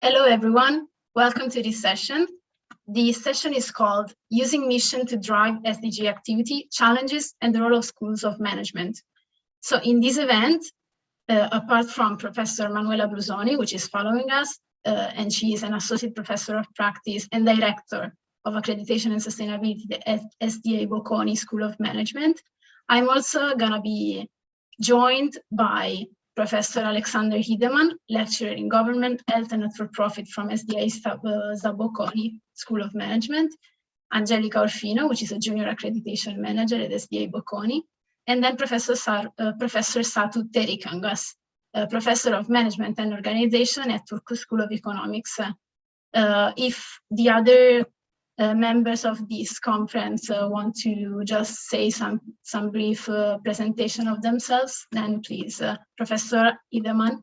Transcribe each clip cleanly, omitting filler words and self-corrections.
Hello, everyone. Welcome to this session. The session is called Using Mission to Drive SDG Activity, Challenges and the Role of Schools of Management. So in this event, apart from Professor Manuela Brusoni, which is following us, and she is an Associate Professor of Practice and Director of Accreditation and Sustainability at SDA Bocconi School of Management, I'm also going to be joined by Professor Alexander Hideman, lecturer in Government, Health and Not-for-Profit from SDA Bocconi School of Management, Angelica Orfino, which is a Junior Accreditation Manager at SDA Bocconi, and then Professor Satu Terikangas, Professor of Management and Organization at Turku School of Economics. If the other members of this conference want to just say some brief presentation of themselves, then please, Professor Hideman.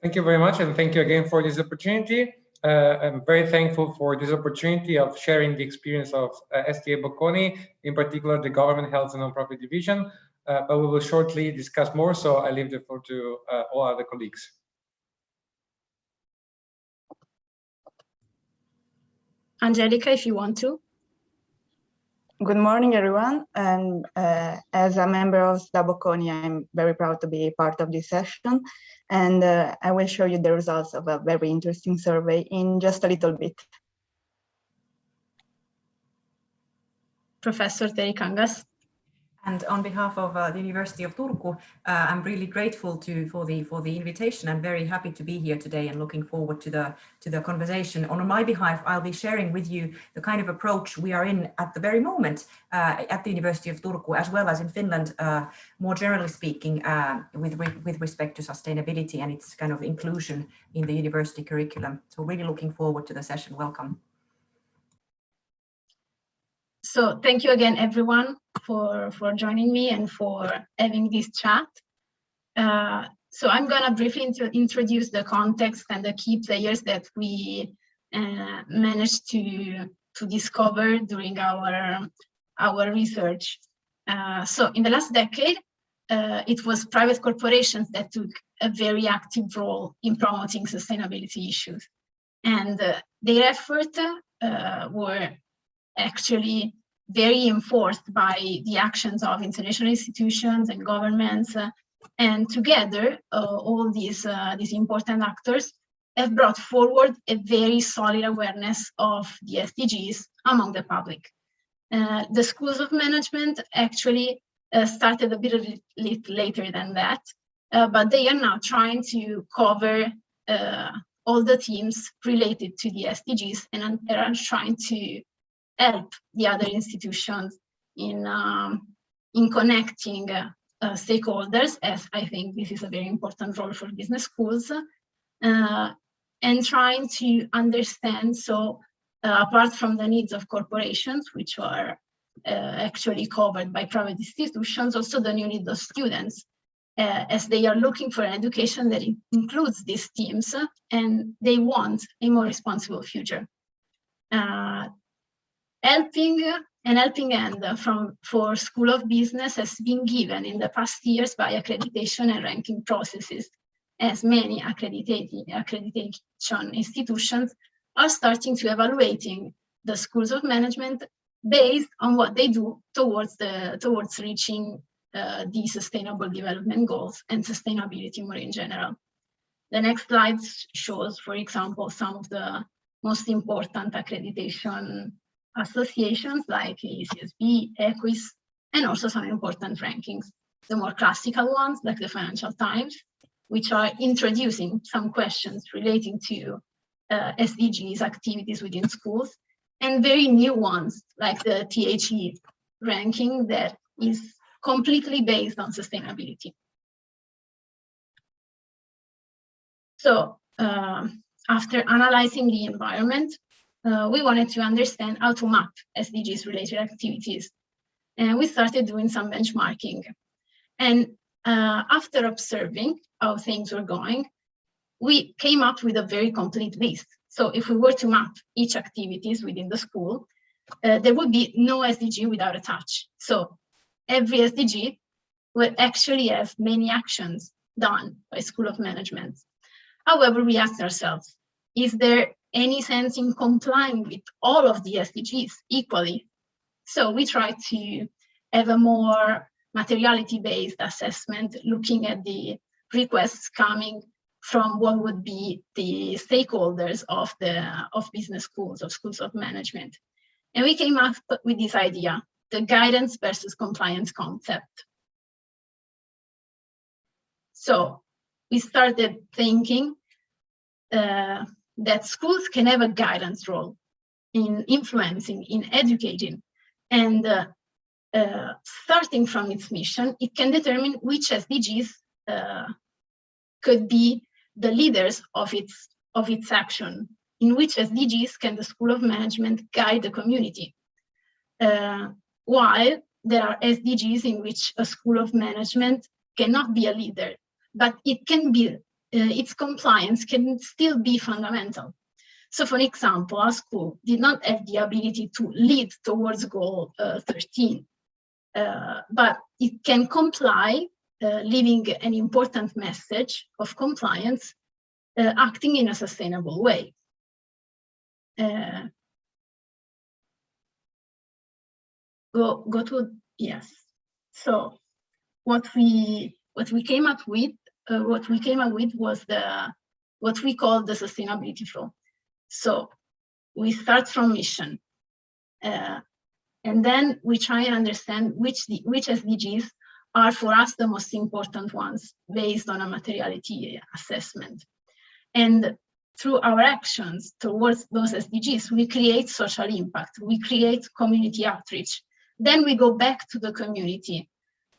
Thank you very much, and thank you again for this opportunity. I'm very thankful for this opportunity of sharing the experience of SDA Bocconi, in particular the Government, Health and Nonprofit Division, but we will shortly discuss more, so I leave the floor to all other colleagues. Angelica, if you want to. Good morning, everyone. And as a member of SDA Bocconi, I'm very proud to be part of this session. And I will show you the results of a very interesting survey in just a little bit. Professor Terikangas. And on behalf of the University of Turku, I'm really grateful for the invitation. I'm very happy to be here today and looking forward to the conversation. On my behalf, I'll be sharing with you the kind of approach we are in at the very moment at the University of Turku, as well as in Finland, more generally speaking, with respect to sustainability and its kind of inclusion in the university curriculum. So really looking forward to the session. Welcome. So thank you again, everyone, for joining me and for having this chat. So I'm going to briefly introduce the context and the key players that we managed to discover during our research. So in the last decade, it was private corporations that took a very active role in promoting sustainability issues. And their effort were actually very enforced by the actions of international institutions and governments, and together all these important actors have brought forward a very solid awareness of the SDGs among the public. The schools of management actually started a bit later than that, but they are now trying to cover all the themes related to the SDGs and are trying to help the other institutions in connecting stakeholders, as I think this is a very important role for business schools, and trying to understand, so apart from the needs of corporations, which are actually covered by private institutions, also the new needs of students, as they are looking for an education that includes these themes and they want a more responsible future. Helping hand for School of Business has been given in the past years by accreditation and ranking processes, as many accreditation institutions are starting to evaluating the schools of management based on what they do towards reaching the Sustainable Development Goals and sustainability more in general. The next slide shows, for example, some of the most important accreditation associations like ACSB, EQUIS, and also some important rankings. The more classical ones, like the Financial Times, which are introducing some questions relating to SDGs activities within schools, and very new ones, like the THE ranking that is completely based on sustainability. So after analyzing the environment, we wanted to understand how to map SDGs related activities. And we started doing some benchmarking. And after observing how things were going, we came up with a very complete list. So if we were to map each activities within the school, there would be no SDG without a touch. So every SDG will actually have many actions done by School of Management. However, we asked ourselves, is there any sense in complying with all of the SDGs equally? So we tried to have a more materiality-based assessment, looking at the requests coming from what would be the stakeholders of business schools, of schools of management. And we came up with this idea, the guidance versus compliance concept. So we started thinking that schools can have a guidance role in influencing, in educating, and starting from its mission, it can determine which SDGs could be the leaders of its action. In which SDGs can the School of Management guide the community? While there are SDGs in which a School of Management cannot be a leader, but it can be, its compliance can still be fundamental. So for example, our school did not have the ability to lead towards goal 13, but it can comply, leaving an important message of compliance, acting in a sustainable way. Go to, yes. So what we came up with was what we call the sustainability flow. So we start from mission, and then we try and understand which SDGs are for us the most important ones based on a materiality assessment. And through our actions towards those SDGs, we create social impact, we create community outreach. Then we go back to the community,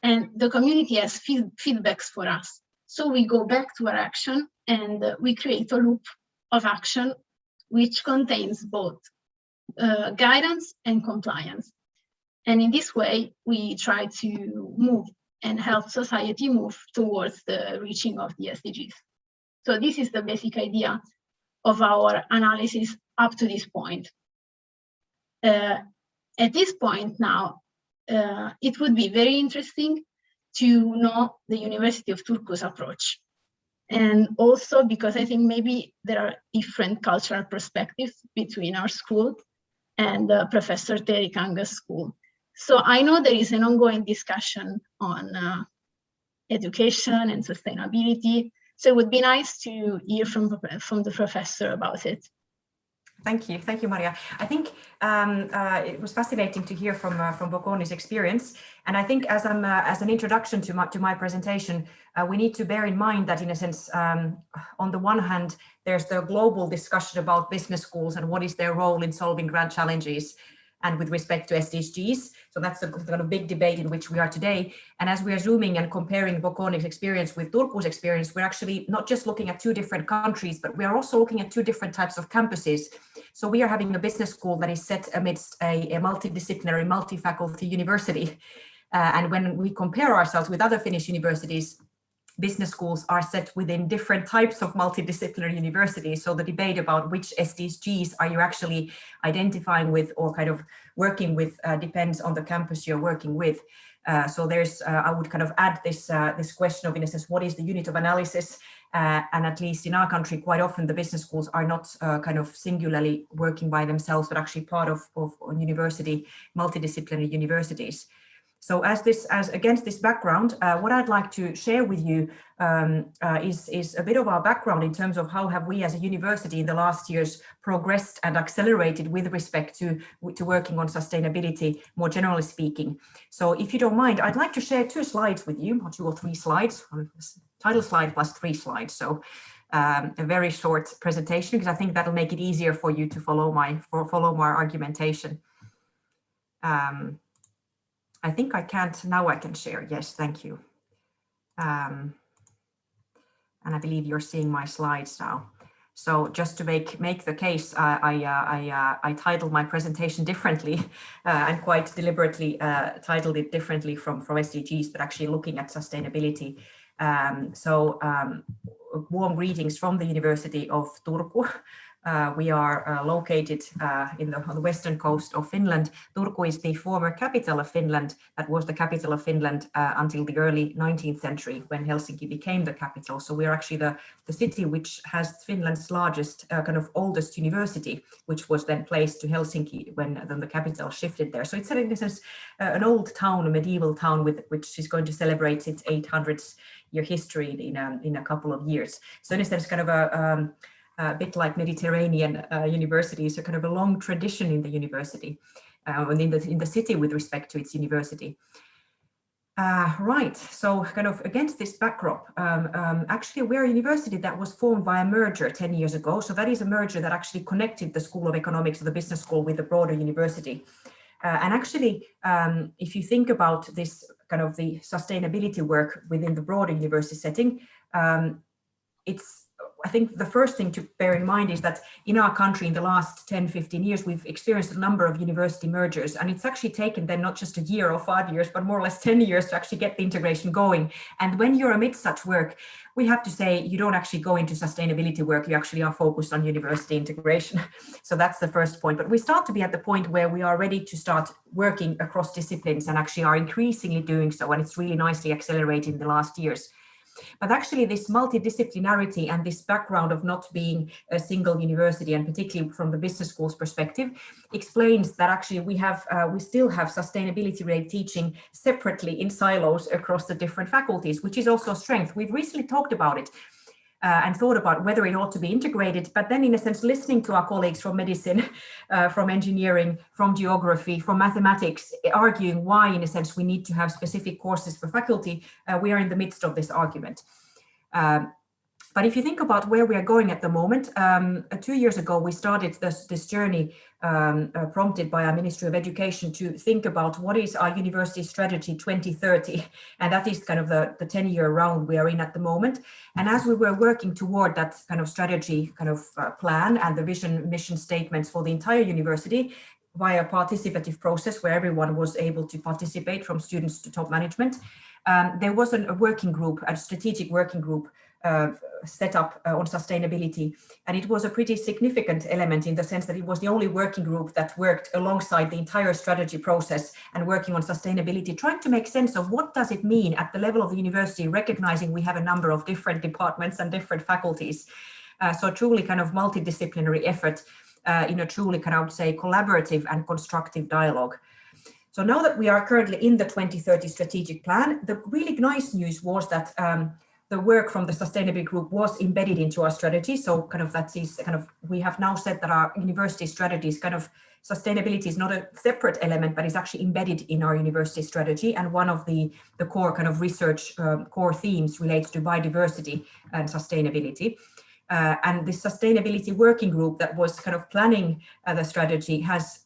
and the community has feedbacks for us. So we go back to our action, and we create a loop of action which contains both guidance and compliance. And in this way, we try to move and help society move towards the reaching of the SDGs. So this is the basic idea of our analysis up to this point. At this point now, it would be very interesting to know the University of Turku's approach. And also because I think maybe there are different cultural perspectives between our school and Professor Terikanga's school. So I know there is an ongoing discussion on education and sustainability. So it would be nice to hear from the professor about it. Thank you, Maria. I think it was fascinating to hear from Bokoni's experience, and I think as an introduction to my presentation, we need to bear in mind that in a sense, on the one hand, there's the global discussion about business schools and what is their role in solving grand challenges, and with respect to SDGs. So that's the kind of big debate in which we are today. And as we are zooming and comparing Bokoni's experience with Turku's experience, we're actually not just looking at two different countries, but we are also looking at two different types of campuses. So we are having a business school that is set amidst a multidisciplinary, multi-faculty university. And when we compare ourselves with other Finnish universities, business schools are set within different types of multidisciplinary universities. So the debate about which SDGs are you actually identifying with or kind of working with depends on the campus you're working with. So there's, I would kind of add this question of, in a sense, what is the unit of analysis? And at least in our country, quite often the business schools are not kind of singularly working by themselves, but actually part of university, multidisciplinary universities. So against this background, what I'd like to share with you is a bit of our background in terms of how have we as a university in the last years progressed and accelerated with respect to working on sustainability, more generally speaking. So if you don't mind, I'd like to share 2 slides with you, or 2 or 3 slides, title slide plus 3 slides. So a very short presentation, because I think that'll make it easier for you to follow my argumentation. I think I can't, now I can share. Yes, thank you. And I believe you're seeing my slides now. So just to make the case, I titled my presentation differently and quite deliberately titled it differently from SDGs, but actually looking at sustainability. Warm greetings from the University of Turku. We are located on the western coast of Finland. Turku is the former capital of Finland. That was the capital of Finland until the early 19th century when Helsinki became the capital. So we are actually the city which has Finland's largest, kind of oldest university, which was then placed to Helsinki when the capital shifted there. So it's in a sense an old town, a medieval town which is going to celebrate its 800-year history in a couple of years. So in a sense, kind of a bit like Mediterranean universities, a kind of a long tradition in the university and in the city with respect to its university. Right, so kind of against this backdrop, actually we're a university that was formed by a merger 10 years ago. So that is a merger that actually connected the School of Economics of the Business School with the broader university. And actually, if you think about this kind of the sustainability work within the broader university setting, I think the first thing to bear in mind is that in our country in the last 10, 15 years, we've experienced a number of university mergers, and it's actually taken then not just a year or 5 years, but more or less 10 years to actually get the integration going. And when you're amid such work, we have to say you don't actually go into sustainability work, you actually are focused on university integration. So that's the first point. But we start to be at the point where we are ready to start working across disciplines and actually are increasingly doing so. And it's really nicely accelerated in the last years. But actually this multidisciplinarity and this background of not being a single university, and particularly from the business school's perspective, explains that actually we still have sustainability related teaching separately in silos across the different faculties, which is also a strength. We've recently talked about it and thought about whether it ought to be integrated, but then in a sense listening to our colleagues from medicine, from engineering, from geography, from mathematics, arguing why in a sense we need to have specific courses for faculty, we are in the midst of this argument. But if you think about where we are going at the moment, 2 years ago we started this journey prompted by our Ministry of Education to think about what is our university strategy 2030, and that is kind of the 10-year round we are in at the moment. And as we were working toward that kind of strategy plan and the vision mission statements for the entire university via a participative process where everyone was able to participate from students to top management, there was a working group, a strategic working group set up on sustainability, and it was a pretty significant element in the sense that it was the only working group that worked alongside the entire strategy process and working on sustainability, trying to make sense of what does it mean at the level of the university, recognizing we have a number of different departments and different faculties. So truly kind of multidisciplinary effort in a truly kind of, I would say, collaborative and constructive dialogue. So now that we are currently in the 2030 strategic plan, the really nice news was that the work from the sustainability group was embedded into our strategy. So kind of that is kind of, we have now said that our university strategy is kind of, sustainability is not a separate element, but is actually embedded in our university strategy. And one of the core kind of research core themes relates to biodiversity and sustainability. And the sustainability working group that was kind of planning the strategy has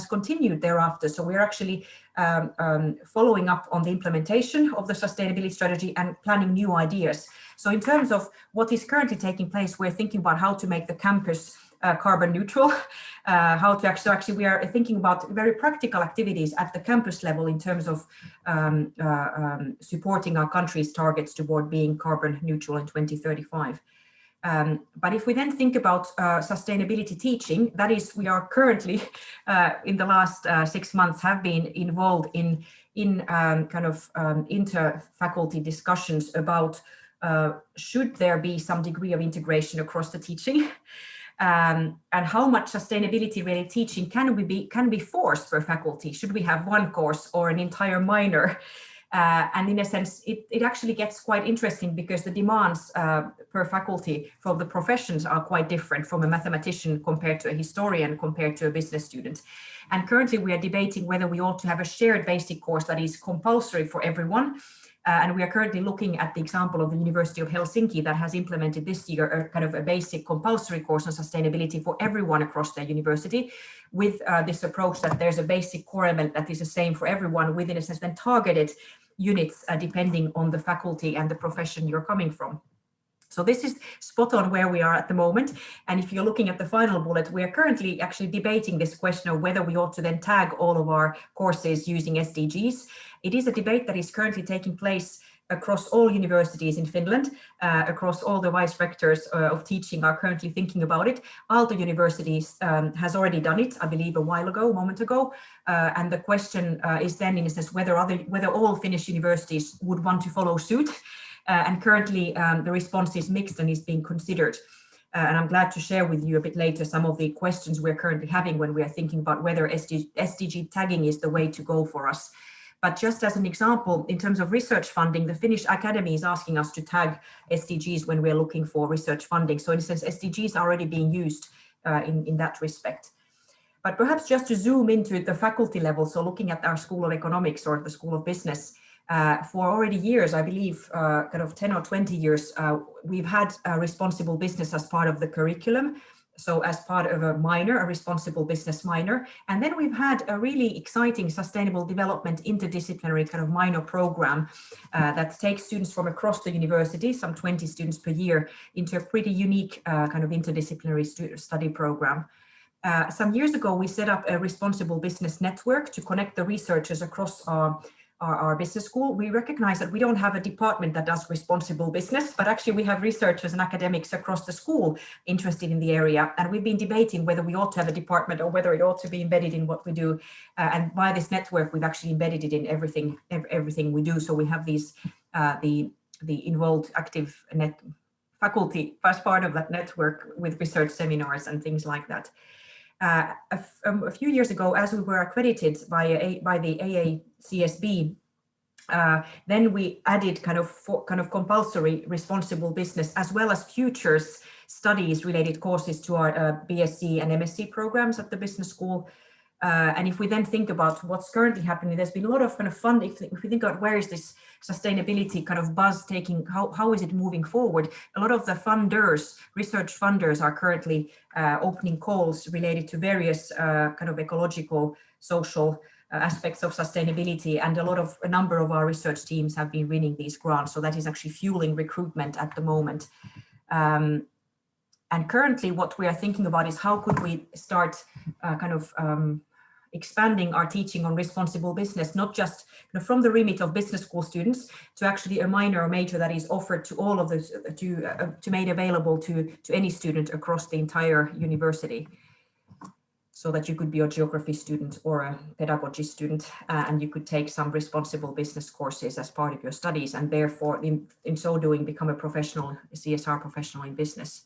continued thereafter. So we're actually following up on the implementation of the sustainability strategy and planning new ideas. So in terms of what is currently taking place, we're thinking about how to make the campus carbon neutral, how to actually we are thinking about very practical activities at the campus level in terms of supporting our country's targets toward being carbon neutral in 2035. But if we then think about sustainability teaching, that is, we are currently in the last 6 months have been involved in inter-faculty discussions about should there be some degree of integration across the teaching, and how much sustainability-related teaching can be forced per faculty. Should we have one course or an entire minor? And in a sense, it actually gets quite interesting because the demands per faculty from the professions are quite different from a mathematician compared to a historian compared to a business student. And currently we are debating whether we ought to have a shared basic course that is compulsory for everyone. And we are currently looking at the example of the University of Helsinki that has implemented this year a kind of a basic compulsory course on sustainability for everyone across their university, with this approach that there's a basic core element that is the same for everyone within a sense then targeted units depending on the faculty and the profession you're coming from. So this is spot on where we are at the moment. And if you're looking at the final bullet, we are currently actually debating this question of whether we ought to then tag all of our courses using SDGs. It is a debate that is currently taking place across all universities in Finland, across all the vice rectors of teaching are currently thinking about it. Aalto University has already done it, I believe, a moment ago. And the question is then, in a sense, whether all Finnish universities would want to follow suit. And currently, the response is mixed and is being considered. And I'm glad to share with you a bit later some of the questions we're currently having when we are thinking about whether SDG tagging is the way to go for us. But just as an example, in terms of research funding, the Finnish Academy is asking us to tag SDGs when we're looking for research funding. So in a sense, SDGs are already being used in that respect. But perhaps just to zoom into the faculty level, so looking at our School of Economics or the School of Business, for already years, I believe kind of 10 or 20 years, we've had responsible business as part of the curriculum. So as part of a minor, a responsible business minor. And then we've had a really exciting sustainable development interdisciplinary kind of minor program that takes students from across the university, some 20 students per year, into a pretty unique kind of interdisciplinary study program. Some years ago, we set up a responsible business network to connect the researchers across our business school. We recognize that we don't have a department that does responsible business, but actually we have researchers and academics across the school interested in the area. And we've been debating whether we ought to have a department or whether it ought to be embedded in what we do. And by this network, we've actually embedded it in everything we do. So we have these, the involved active faculty as part of that network with research seminars and things like that. A few years ago, as we were accredited by the AACSB, then we added kind of compulsory responsible business as well as futures studies related courses to our BSc and MSc programs at the business school. And if we then think about what's currently happening, there's been a lot of kind of fun. If we think about where is this sustainability kind of buzz taking, how is it moving forward? A lot of the funders, research funders, are currently opening calls related to various kind of ecological, social aspects of sustainability, and a number of our research teams have been winning these grants. So that is actually fueling recruitment at the moment. And currently, what we are thinking about is how could we start expanding our teaching on responsible business, not just from the remit of business school students to actually a minor or major that is offered to all of this, to made available to any student across the entire university. So that you could be a geography student or a pedagogy student, and you could take some responsible business courses as part of your studies, and therefore in so doing become a professional, a CSR professional in business.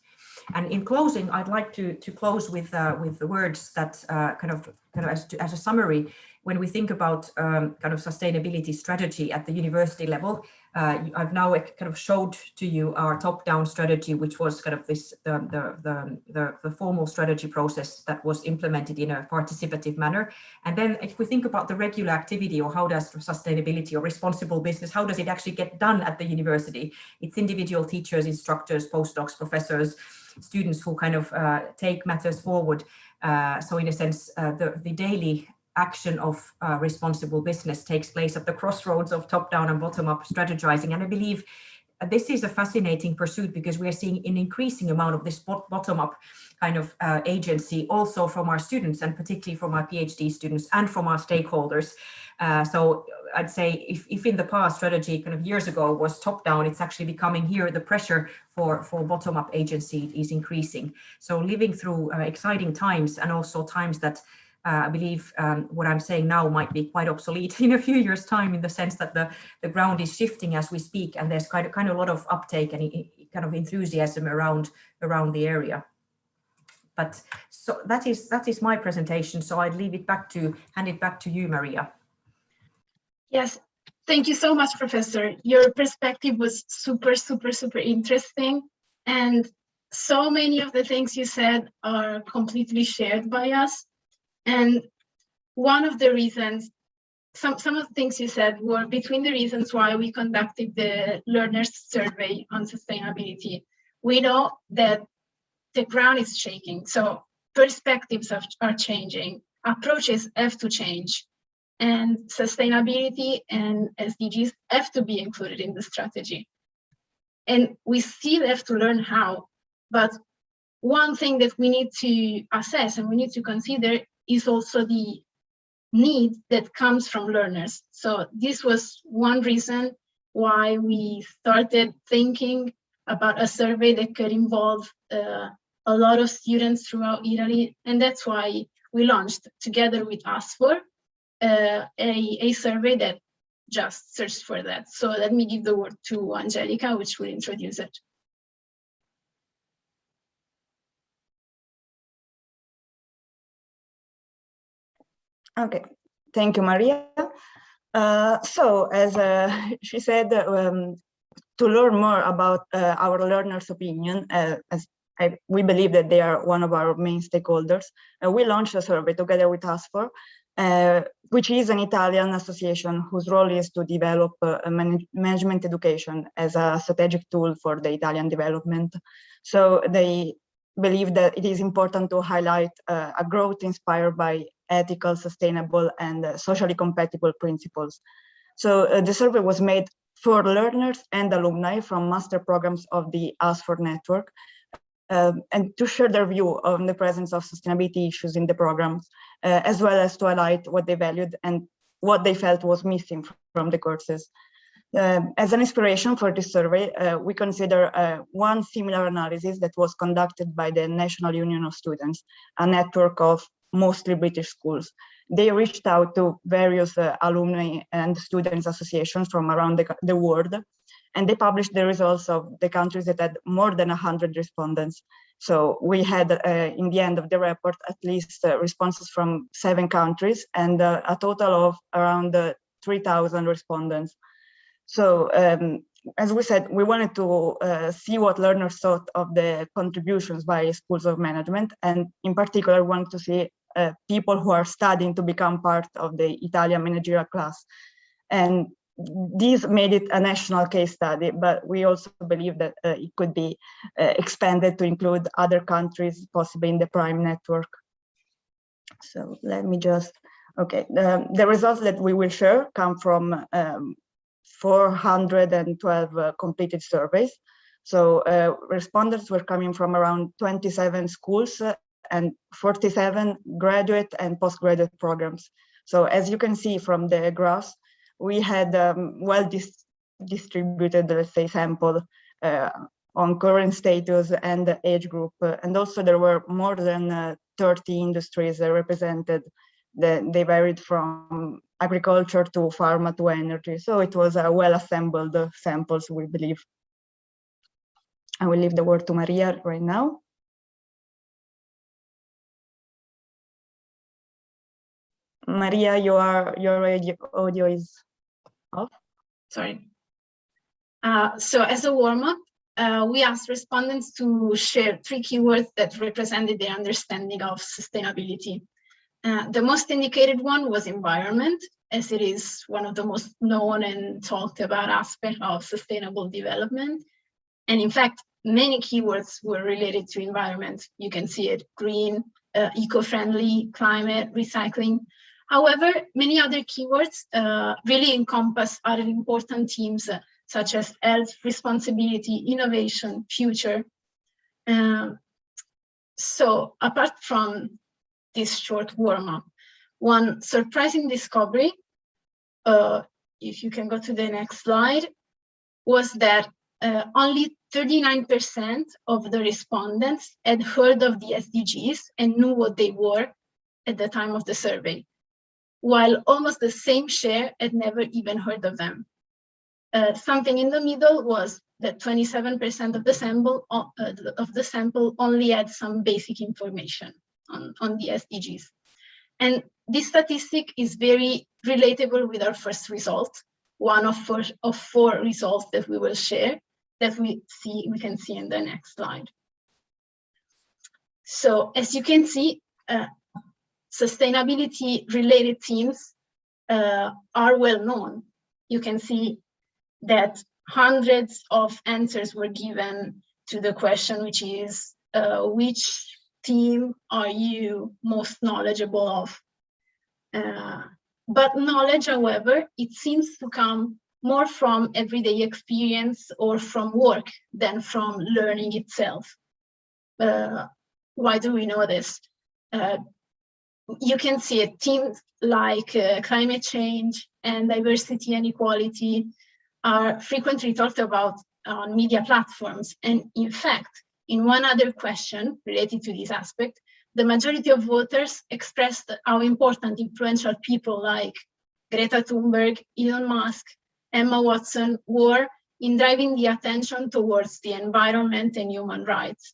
And in closing, I'd like to close with the words that as a summary. When we think about kind of sustainability strategy at the university level, I've now kind of showed to you our top-down strategy, which was kind of this the formal strategy process that was implemented in a participative manner. And then if we think about the regular activity, or how does sustainability or responsible business, how does it actually get done at the university? It's individual teachers, instructors, postdocs, professors, students who kind of take matters forward. So in a sense, the daily action of responsible business takes place at the crossroads of top-down and bottom-up strategizing. And I believe this is a fascinating pursuit because we are seeing an increasing amount of this bottom-up kind of agency also from our students, and particularly from our PhD students and from our stakeholders. So I'd say if in the past strategy kind of years ago was top-down, it's actually becoming here the pressure for bottom-up agency is increasing. So living through exciting times, and also times that I believe what I'm saying now might be quite obsolete in a few years' time, in the sense that the ground is shifting as we speak, and there's kind of a lot of uptake and kind of enthusiasm around the area. But so that is my presentation. So I'd hand it back to you, Maria. Yes, thank you so much, Professor. Your perspective was super interesting, and so many of the things you said are completely shared by us. And one of the reasons, some of the things you said were between the reasons why we conducted the learners survey on sustainability. We know that the ground is shaking, so perspectives are changing, approaches have to change, and sustainability and SDGs have to be included in the strategy. And we still have to learn how, but one thing that we need to assess and we need to consider is also the need that comes from learners. So this was one reason why we started thinking about a survey that could involve a lot of students throughout Italy. And that's why we launched, together with ASFOR, a survey that just searched for that. So let me give the word to Angelica, which will introduce it. Okay, thank you, Maria. So as she said, to learn more about our learners' opinion, we believe that they are one of our main stakeholders, we launched a survey together with ASFOR, which is an Italian association whose role is to develop management education as a strategic tool for the Italian development. So they believe that it is important to highlight a growth inspired by ethical, sustainable, and socially compatible principles. So the survey was made for learners and alumni from master programs of the ASFOR network, and to share their view on the presence of sustainability issues in the programs, as well as to highlight what they valued and what they felt was missing from the courses. As an inspiration for this survey, we consider one similar analysis that was conducted by the National Union of Students, a network of mostly British schools. They reached out to various alumni and students associations from around the world, and they published the results of the countries that had more than 100 respondents. So we had, in the end of the report, at least responses from 7 countries and a total of around 3,000 respondents. So as we said, we wanted to see what learners thought of the contributions by schools of management, and in particular, we wanted to see people who are studying to become part of the Italian managerial class. And this made it a national case study, but we also believe that it could be expanded to include other countries, possibly in the PRIME network. So let me just, okay, the results that we will share come from 412 completed surveys. So respondents were coming from around 27 schools and 47 graduate and postgraduate programs. So as you can see from the graphs, we had well distributed, let's say, sample on current status and age group. And also there were more than 30 industries represented. They varied from agriculture to pharma to energy. So it was a well-assembled samples, we believe. I will leave the word to Maria right now. Maria, your audio is off. Sorry. So as a warm-up, we asked respondents to share 3 keywords that represented their understanding of sustainability. The most indicated one was environment, as it is one of the most known and talked about aspects of sustainable development. And in fact, many keywords were related to environment. You can see it: green, eco-friendly, climate, recycling. However, many other keywords really encompass other important themes such as health, responsibility, innovation, future. So apart from this short warm-up, one surprising discovery, if you can go to the next slide, was that only 39% of the respondents had heard of the SDGs and knew what they were at the time of the survey, while almost the same share had never even heard of them. Something in the middle was that 27% of the sample only had some basic information on the SDGs. And this statistic is very relatable with our first result, one of 4 results that we will share, that we can see in the next slide. So as you can see, sustainability related themes are well known. You can see that hundreds of answers were given to the question, which is which theme are you most knowledgeable of? But knowledge, however, it seems to come more from everyday experience or from work than from learning itself. Why do we know this? You can see themes like climate change and diversity and equality are frequently talked about on media platforms. And in fact, in one other question related to this aspect, the majority of voters expressed how important influential people like Greta Thunberg, Elon Musk, Emma Watson were in driving the attention towards the environment and human rights.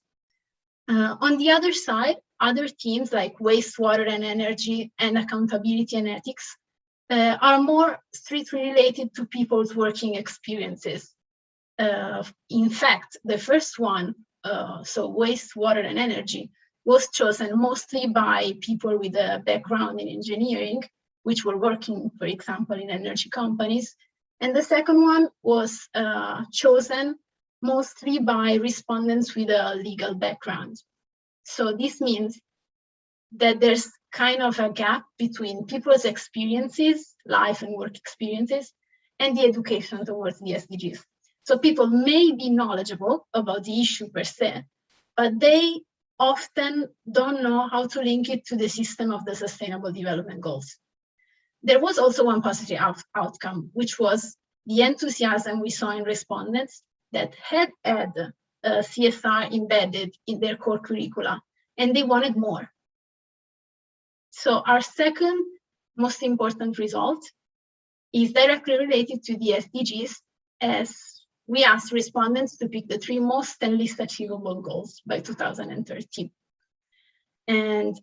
On the other side, other themes like wastewater and energy and accountability and ethics are more strictly related to people's working experiences. In fact, the first one, so wastewater and energy, was chosen mostly by people with a background in engineering, which were working, for example, in energy companies. And the second one was chosen mostly by respondents with a legal background. So this means that there's kind of a gap between people's experiences, life and work experiences, and the education towards the SDGs. So people may be knowledgeable about the issue per se, but they often don't know how to link it to the system of the Sustainable Development Goals. There was also one positive outcome, which was the enthusiasm we saw in respondents that had CSR embedded in their core curricula, and they wanted more. So our second most important result is directly related to the SDGs, as we asked respondents to pick the 3 most and least achievable goals by 2030. And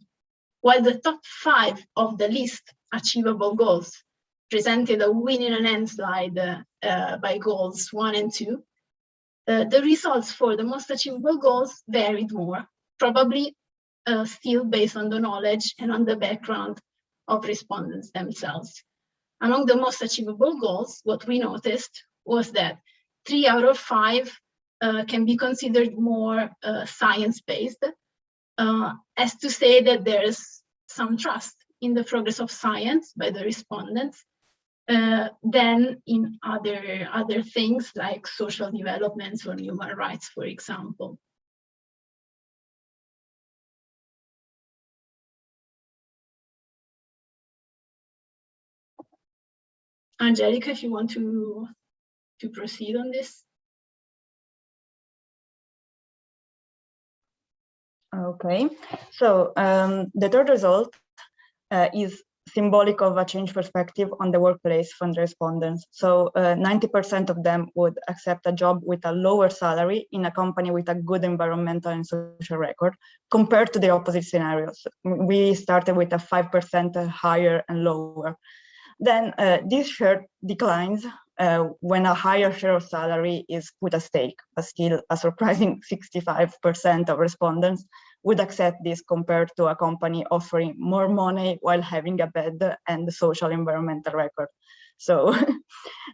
while the top 5 of the least achievable goals presented a win in an end slide by goals 1 and 2, the results for the most achievable goals varied more, probably still based on the knowledge and on the background of respondents themselves. Among the most achievable goals, what we noticed was that 3 out of 5 can be considered more science-based, as to say that there's some trust in the progress of science by the respondents than in other things like social developments or human rights, for example. Angelica, if you want to proceed on this. Okay, so the third result is symbolic of a change perspective on the workplace from the respondents. So 90% of them would accept a job with a lower salary in a company with a good environmental and social record, compared to the opposite scenarios. We started with a 5% higher and lower. Then this share declines when a higher share of salary is put at stake, but still a surprising 65% of respondents would accept this compared to a company offering more money while having a bad and social environmental record. So,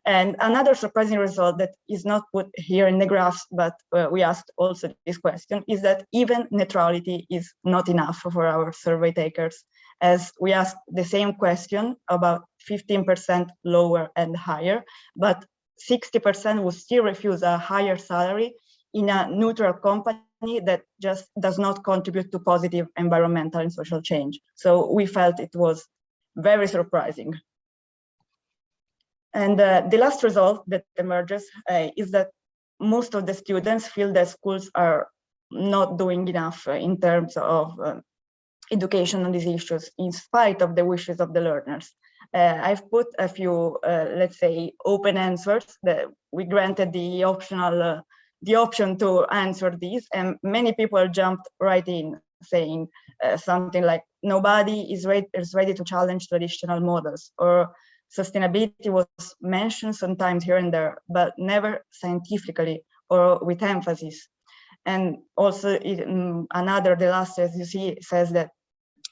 and another surprising result that is not put here in the graphs, but we asked also this question, is that even neutrality is not enough for our survey takers, as we asked the same question about 15% lower and higher, but 60% would still refuse a higher salary in a neutral company that just does not contribute to positive environmental and social change. So we felt it was very surprising. And the last result that emerges is that most of the students feel that schools are not doing enough in terms of education on these issues, in spite of the wishes of the learners. I've put a few, let's say, open answers that we granted the option to answer these, and many people jumped right in, saying something like, nobody is ready to challenge traditional models, or sustainability was mentioned sometimes here and there, but never scientifically or with emphasis. And also the last, as you see, says that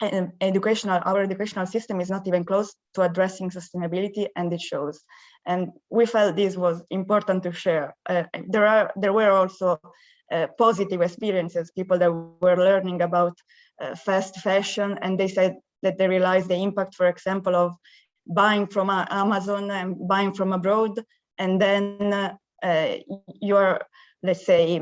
our educational system is not even close to addressing sustainability, and it shows. And we felt this was important to share. There were also positive experiences, people that were learning about fast fashion, and they said that they realized the impact, for example, of buying from Amazon and buying from abroad, and then you're, let's say,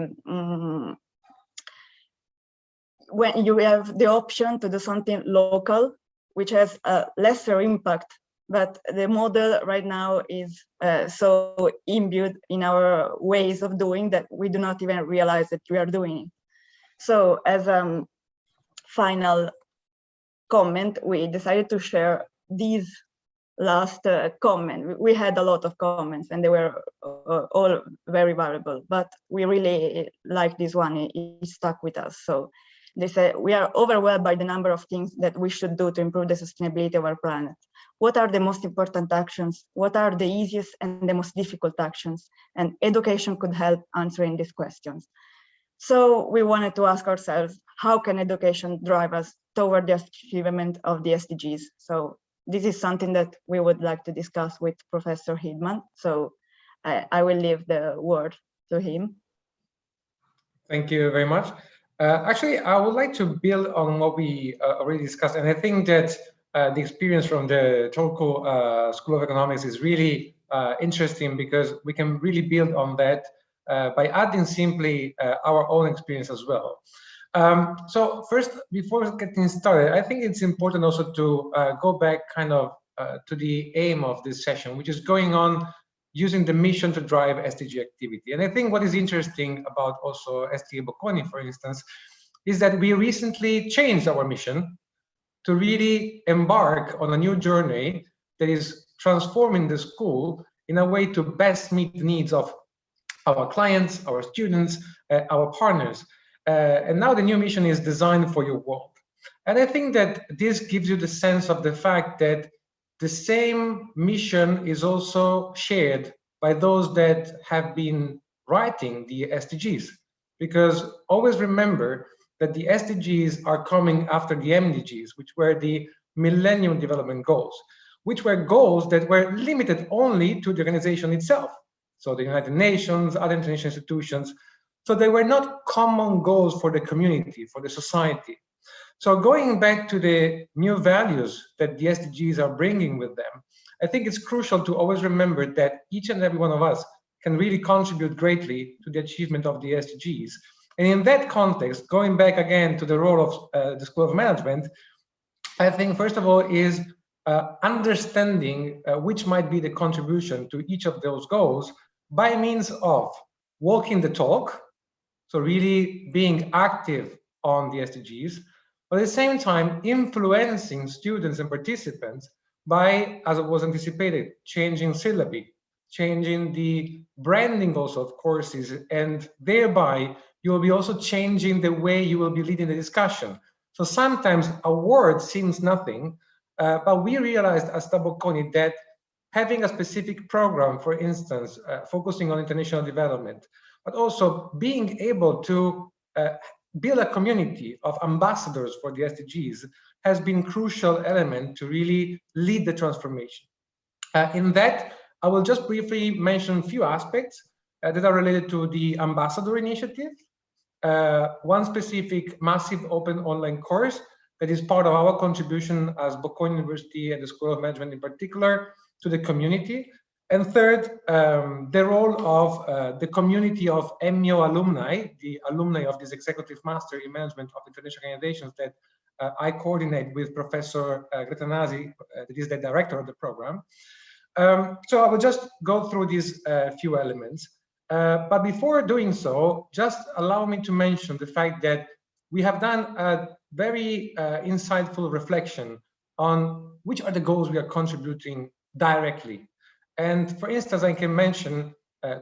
when you have the option to do something local, which has a lesser impact but the model right now is so imbued in our ways of doing that we do not even realize that we are doing it. So as a final comment, we decided to share these last comment. We had a lot of comments and they were all very valuable, but we really like this one. It stuck with us. So they said, we are overwhelmed by the number of things that we should do to improve the sustainability of our planet. What are the most important actions? What are the easiest and the most difficult actions? And education could help answering these questions. So we wanted to ask ourselves, how can education drive us toward the achievement of the SDGs? So this is something that we would like to discuss with Professor Hidman. So I will leave the word to him. Thank you very much. Actually, I would like to build on what we already discussed. And I think that the experience from the Turku School of Economics is really interesting because we can really build on that by adding simply our own experience as well. So first, before getting started, I think it's important also to go back kind of to the aim of this session, which is going on using the mission to drive SDG activity. And I think what is interesting about also SDG Bocconi, for instance, is that we recently changed our mission to really embark on a new journey that is transforming the school in a way to best meet the needs of our clients, our students, our partners. And now the new mission is designed for your world. And I think that this gives you the sense of the fact that the same mission is also shared by those that have been writing the SDGs. Because always remember that the SDGs are coming after the MDGs, which were the Millennium Development Goals, which were goals that were limited only to the organization itself. So the United Nations, other international institutions. So they were not common goals for the community, for the society. So going back to the new values that the SDGs are bringing with them, I think it's crucial to always remember that each and every one of us can really contribute greatly to the achievement of the SDGs. And in that context, going back again to the role of the School of Management, I think first of all is understanding which might be the contribution to each of those goals by means of walking the talk, so really being active on the SDGs, but at the same time influencing students and participants by, as it was anticipated, changing syllabi, changing the branding also of courses, and thereby you will be also changing the way you will be leading the discussion. So sometimes a word seems nothing, but we realized as Bocconi that having a specific program, for instance, focusing on international development, but also being able to build a community of ambassadors for the SDGs has been crucial element to really lead the transformation. In that, I will just briefly mention a few aspects that are related to the ambassador initiative. One specific massive open online course that is part of our contribution as Bocconi University and the School of Management in particular to the community. And third, the role of the community of MEO alumni, the alumni of this Executive Master in Management of International Organizations that I coordinate with Professor Gretanasi, that is the director of the program. So I will just go through these few elements. But before doing so, just allow me to mention the fact that we have done a very insightful reflection on which are the goals we are contributing directly. And for instance, I can mention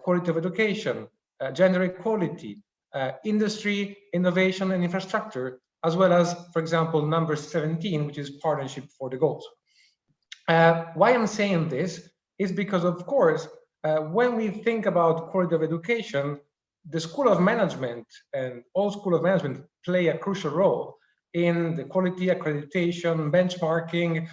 quality of education, gender equality, industry, innovation, and infrastructure, as well as, for example, number 17, which is partnership for the goals. Why I'm saying this is because, of course, when we think about quality of education, the School of Management and all School of Management play a crucial role in the quality accreditation, benchmarking,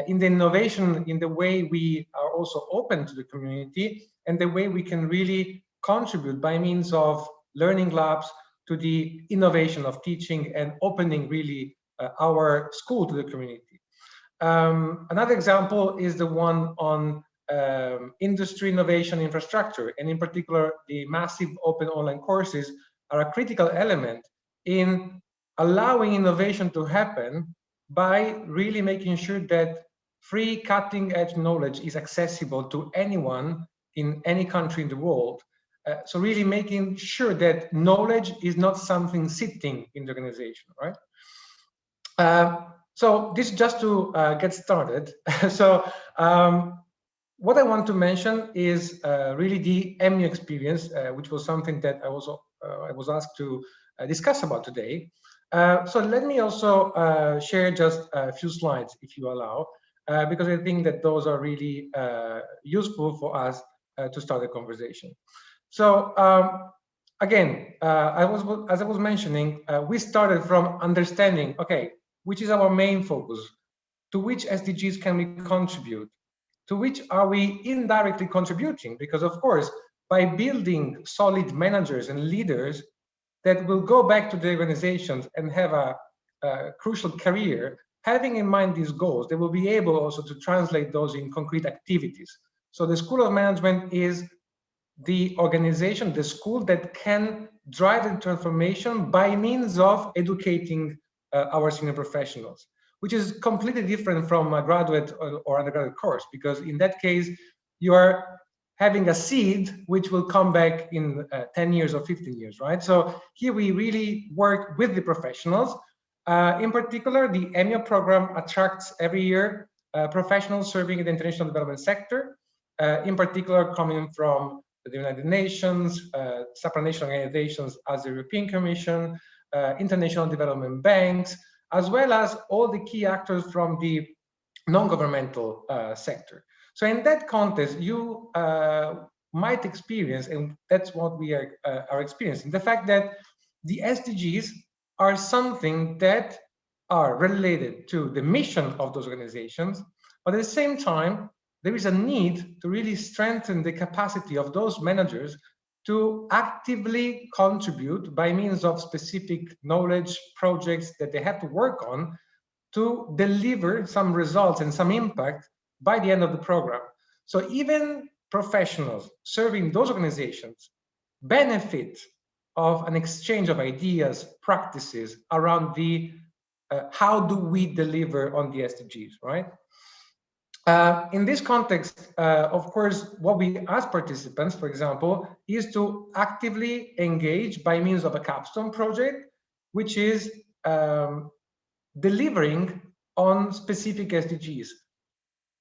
in the innovation, in the way we are also open to the community, and the way we can really contribute by means of learning labs to the innovation of teaching and opening really our school to the community. Another example is the one on industry, innovation, infrastructure, and in particular, the massive open online courses are a critical element in allowing innovation to happen by really making sure that free cutting-edge knowledge is accessible to anyone in any country in the world. So really making sure that knowledge is not something sitting in the organization, right? So this is just to get started. So what I want to mention is really the MU experience, which was something that I was asked to discuss about today. So let me also share just a few slides, if you allow, because I think that those are really useful for us to start the conversation. So again, as I was mentioning, we started from understanding, okay, which is our main focus, to which SDGs can we contribute, to which are we indirectly contributing, because of course, by building solid managers and leaders that will go back to the organizations and have a crucial career, having in mind these goals, they will be able also to translate those in concrete activities. So the School of Management is the organization, the school that can drive the transformation by means of educating our senior professionals, which is completely different from a graduate or undergraduate course, because in that case, you are having a seed which will come back in 10 years or 15 years, right? So here we really work with the professionals. In particular, the EMEA program attracts every year professionals serving in the international development sector, in particular coming from the United Nations, supranational organizations as the European Commission, international development banks, as well as all the key actors from the non-governmental sector. So in that context, you might experience, and that's what we are experiencing, the fact that the SDGs are something that are related to the mission of those organizations, but at the same time, there is a need to really strengthen the capacity of those managers to actively contribute by means of specific knowledge projects that they have to work on to deliver some results and some impact by the end of the program. So even professionals serving those organizations benefit of an exchange of ideas, practices around the how do we deliver on the SDGs, right? In this context, of course, what we ask participants, for example, is to actively engage by means of a capstone project, which is delivering on specific SDGs.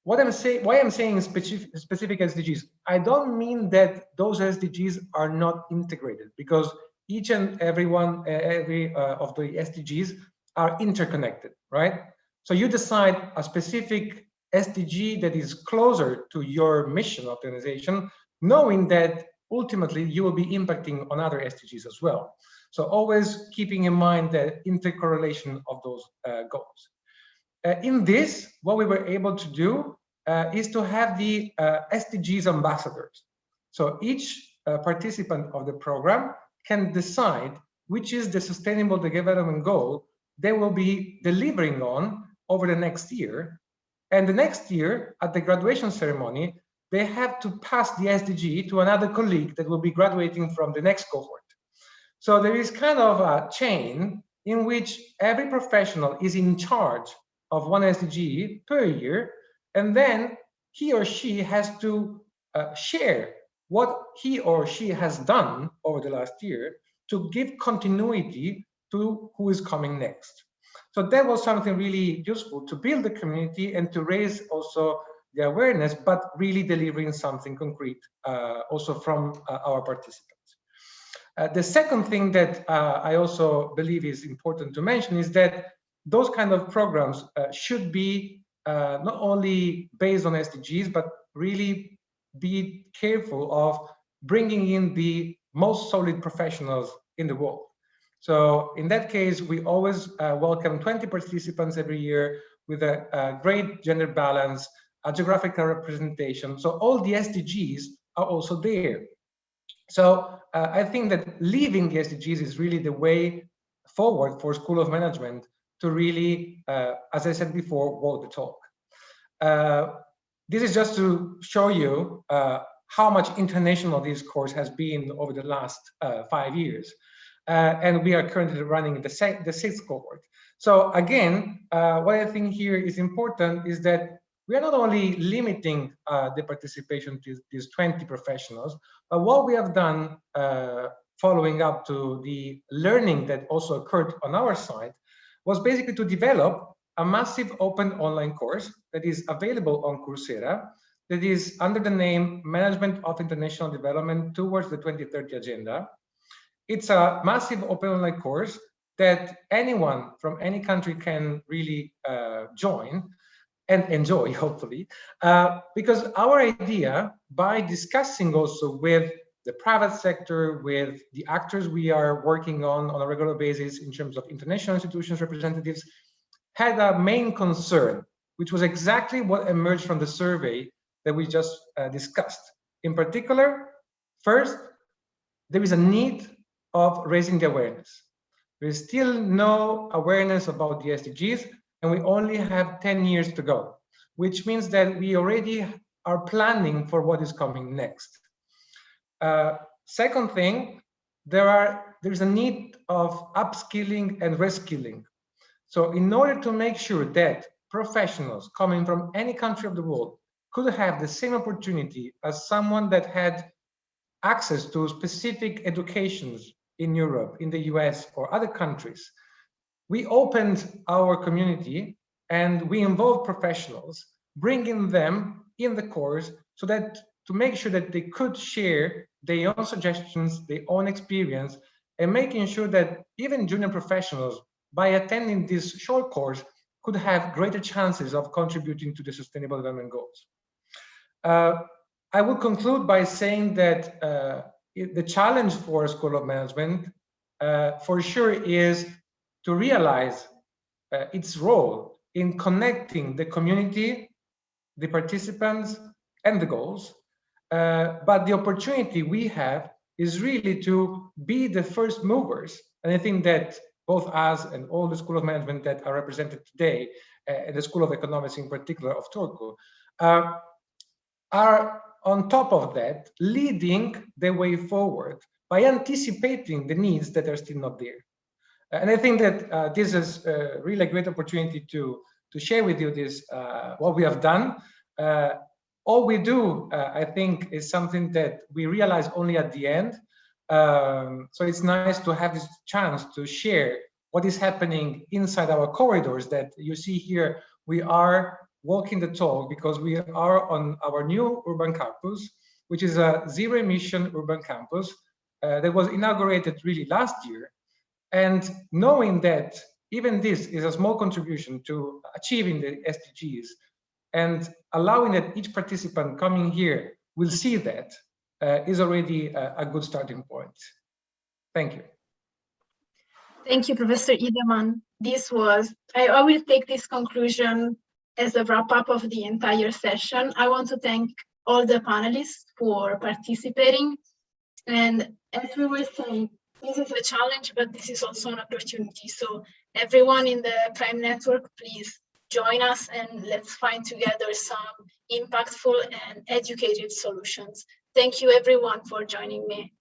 Why I'm saying specific SDGs, I don't mean that those SDGs are not integrated, because each and every of the SDGs are interconnected, right? So you decide a specific SDG that is closer to your mission of the organization, knowing that ultimately you will be impacting on other SDGs as well. So always keeping in mind the intercorrelation of those goals. In this, what we were able to do is to have the SDGs ambassadors. So each participant of the program can decide which is the sustainable development goal they will be delivering on over the next year. And the next year, at the graduation ceremony, they have to pass the SDG to another colleague that will be graduating from the next cohort. So there is kind of a chain in which every professional is in charge of one SDG per year, and then he or she has to share what he or she has done over the last year to give continuity to who is coming next. So that was something really useful to build the community and to raise also the awareness, but really delivering something concrete also from our participants. The second thing that I also believe is important to mention is that those kind of programs should be not only based on SDGs, but really be careful of bringing in the most solid professionals in the world. So in that case, we always welcome 20 participants every year with a great gender balance, a geographical representation. So all the SDGs are also there. So I think that leaving the SDGs is really the way forward for School of Management to really, as I said before, walk the talk. This is just to show you how much international this course has been over the last 5 years. And we are currently running the sixth cohort. So again, what I think here is important is that we are not only limiting the participation to these 20 professionals, but what we have done following up to the learning that also occurred on our side was basically to develop a massive open online course that is available on Coursera, that is under the name Management of International Development Towards the 2030 Agenda. It's a massive open online course that anyone from any country can really join and enjoy, hopefully, because our idea, by discussing also with the private sector, with the actors we are working on a regular basis in terms of international institutions representatives, had a main concern, which was exactly what emerged from the survey that we just discussed. In particular, first, there is a need of raising the awareness. There is still no awareness about the SDGs, and we only have 10 years to go, which means that we already are planning for what is coming next. Second thing, there's a need of upskilling and reskilling. So in order to make sure that professionals coming from any country of the world could have the same opportunity as someone that had access to specific educations in Europe, in the US, or other countries, we opened our community and we involved professionals, bringing them in the course so that to make sure that they could share their own suggestions, their own experience, and making sure that even junior professionals, by attending this short course, could have greater chances of contributing to the Sustainable Development Goals. I will conclude by saying that the challenge for a School of Management for sure is to realize its role in connecting the community, the participants, and the goals. But the opportunity we have is really to be the first movers. And I think that both us and all the School of Management that are represented today, and the School of Economics in particular of Turku, are on top of that, leading the way forward by anticipating the needs that are still not there. And I think that this is really a great opportunity to share with you this, what we have done. All we do, I think, is something that we realize only at the end. So it's nice to have this chance to share what is happening inside our corridors that you see here. We are walking the talk because we are on our new urban campus, which is a zero-emission urban campus that was inaugurated really last year. And knowing that even this is a small contribution to achieving the SDGs, and allowing that each participant coming here will see that is already a good starting point. Thank you. Thank you, Professor Ideman. I will take this conclusion as a wrap-up of the entire session. I want to thank all the panelists for participating. And as we were saying, this is a challenge, but this is also an opportunity. So everyone in the Prime Network, please join us and let's find together some impactful and educated solutions. Thank you everyone for joining me.